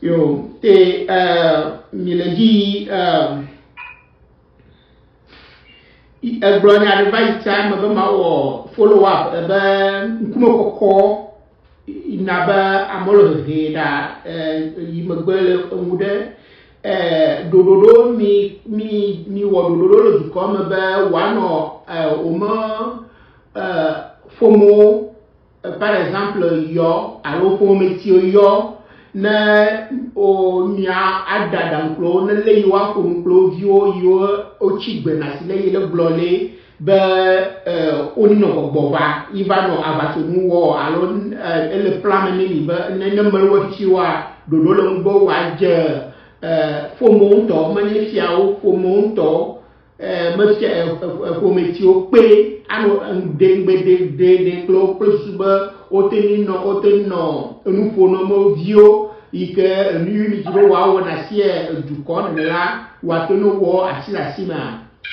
yo te milegi Brony advice time about follow up about Kumoko in Naba Amolo Heda Yimagwell Mude Dodo me what Dodo to come about one or more FOMO par exemple yo allo fometio yo na o nya ada danklo na le yo akonklo vio yo ochigbe na sile yele blole be oni no boba ivano Aʋatsonu wo allo le plan ni be ne melo chiwa dodo lo ngbo wa je FOMO to mani fiao FOMO to me fia fometio pe ano de klo presuba oteno nufono mo vio ike nu ni jibo wa wona sie du kon la wa tono wo asila sima